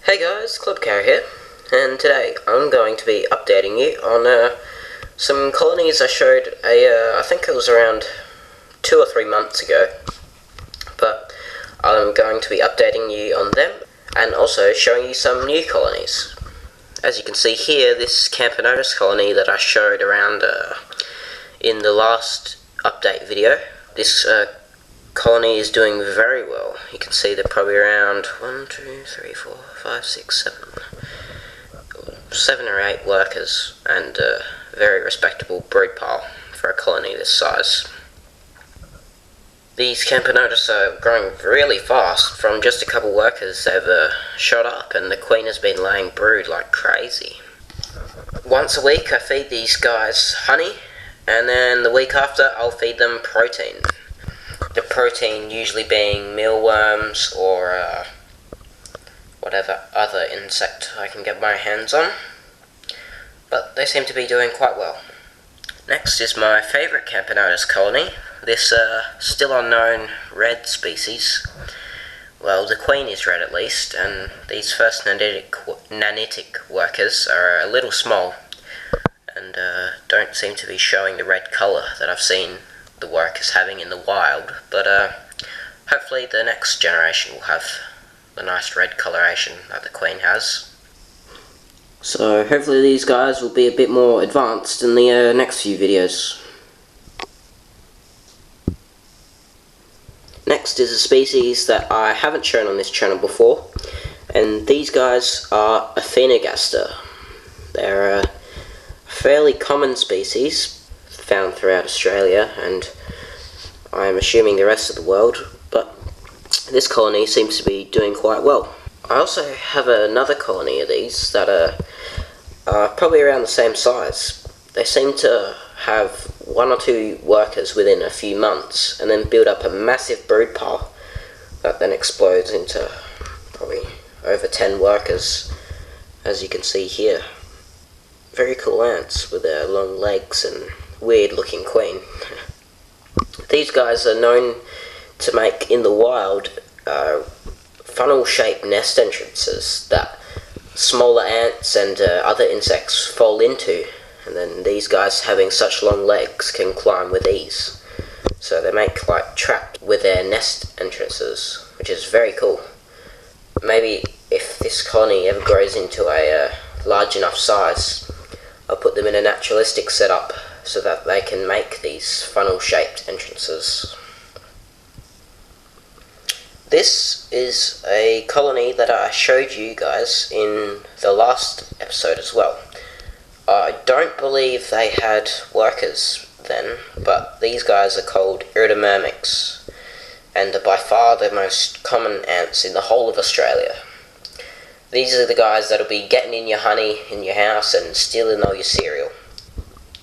Hey guys, Clubcar here, and today I'm going to be updating you on some colonies I showed I think it was around 2 or 3 months ago, but I'm going to be updating you on them and also showing you some new colonies. As you can see here, this Camponotus colony that I showed around in the last update video, this colony is doing very well. You can see they're probably around 7 or 8 workers, and a very respectable brood pile for a colony this size. These Camponotus are growing really fast. From just a couple workers, they've shot up, and the queen has been laying brood like crazy. Once a week I feed these guys honey, and then the week after I'll feed them protein. The protein usually being mealworms or whatever other insect I can get my hands on, but they seem to be doing quite well. Next is my favourite Camponotus colony, this still unknown red species. Well, the queen is red at least, and these first nanitic workers are a little small and don't seem to be showing the red colour that I've seen the workers having in the wild, but hopefully the next generation will have the nice red coloration that the queen has. So hopefully these guys will be a bit more advanced in the next few videos. Next is a species that I haven't shown on this channel before, and these guys are Athenogaster. They're a fairly common species found throughout Australia, and I'm assuming the rest of the world, but this colony seems to be doing quite well. I also have another colony of these that are probably around the same size. They seem to have 1 or 2 workers within a few months, and then build up a massive brood pile that then explodes into probably over 10 workers, as you can see here. Very cool ants with their long legs and weird looking queen. These guys are known to make in the wild funnel shaped nest entrances that smaller ants and other insects fall into, and then these guys, having such long legs, can climb with ease. So they make like traps with their nest entrances, which is very cool. Maybe if this colony ever grows into a large enough size, I'll put them in a naturalistic setup so that they can make these funnel-shaped entrances. This is a colony that I showed you guys in the last episode as well. I don't believe they had workers then, but these guys are called Iridomyrmex, and are by far the most common ants in the whole of Australia. These are the guys that'll be getting in your honey in your house and stealing all your cereal.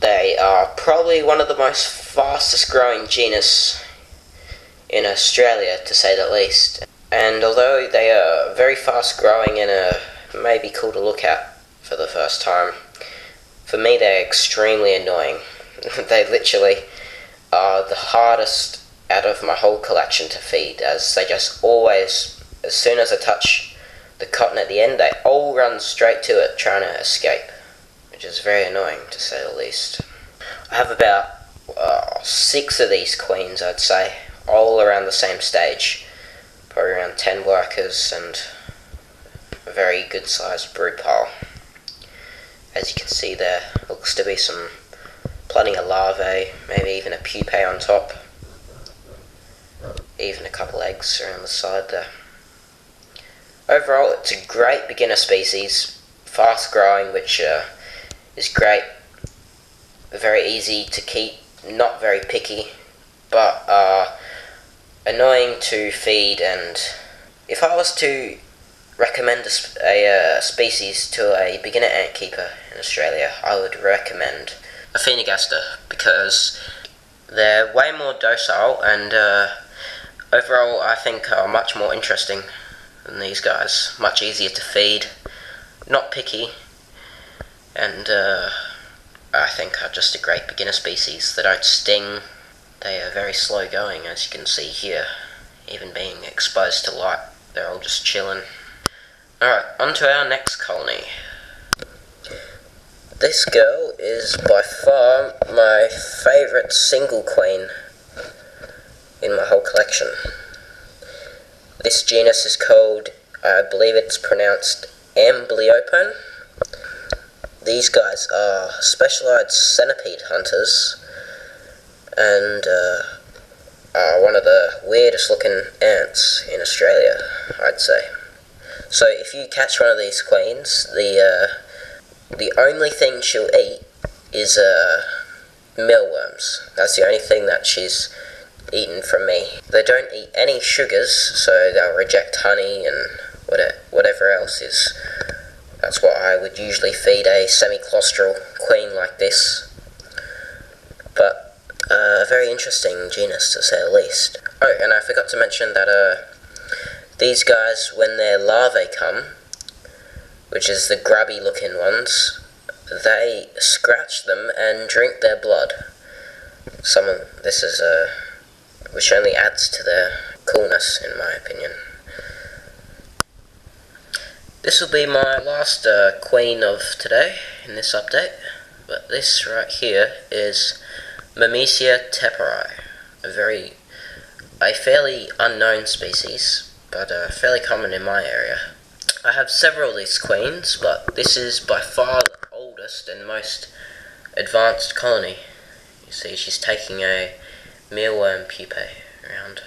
They are probably one of the most fastest growing genus in Australia, to say the least. And although they are very fast growing and maybe cool to look at for the first time, for me they're extremely annoying. They literally are the hardest out of my whole collection to feed, as they just always, as soon as I touch the cotton at the end, they all run straight to it trying to escape, which is very annoying to say the least. I have about 6 of these queens, I'd say, all around the same stage, probably around 10 workers and a very good sized brood pile. As you can see, there looks to be plenty of larvae, maybe even a pupae on top, even a couple eggs around the side there. Overall, it's a great beginner species, fast growing, which is great, very easy to keep, not very picky, but annoying to feed. And if I was to recommend a species to a beginner ant keeper in Australia, I would recommend Athenogaster, because they're way more docile and overall I think are much more interesting than these guys. Much easier to feed, not picky, and I think are just a great beginner species. They don't sting, they are very slow going, as you can see here, even being exposed to light. They're all just chilling. Alright, on to our next colony. This girl is by far my favourite single queen in my whole collection. This genus is called, I believe it's pronounced Amblyopone. These guys are specialised centipede hunters and are one of the weirdest looking ants in Australia, I'd say. So if you catch one of these queens, the only thing she'll eat is mealworms. That's the only thing that she's eaten from me. They don't eat any sugars, so they'll reject honey and whatever else is. That's what I would usually feed a semi-claustral queen like this. But a very interesting genus, to say the least. Oh, and I forgot to mention that these guys, when their larvae come, which is the grubby looking ones, they scratch them and drink their blood. This is which only adds to their coolness, in my opinion. This will be my last queen of today in this update, but this right here is Myrmecia teperi, a fairly unknown species, but fairly common in my area. I have several of these queens, but this is by far the oldest and most advanced colony. You see, she's taking a mealworm pupae around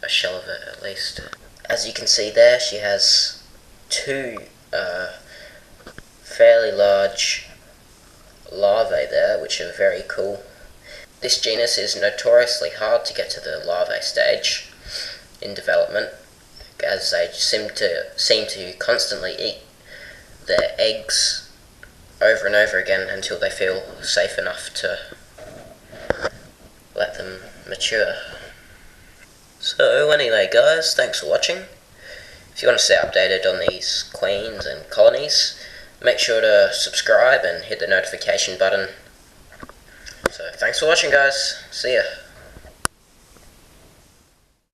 a shell of it, at least. As you can see there, she has two fairly large larvae there, which are very cool. This genus is notoriously hard to get to the larvae stage in development, as they seem to constantly eat their eggs over and over again until they feel safe enough to let them mature. So anyway guys, thanks for watching. If you want to stay updated on these queens and colonies, make sure to subscribe and hit the notification button. So thanks for watching guys, see ya.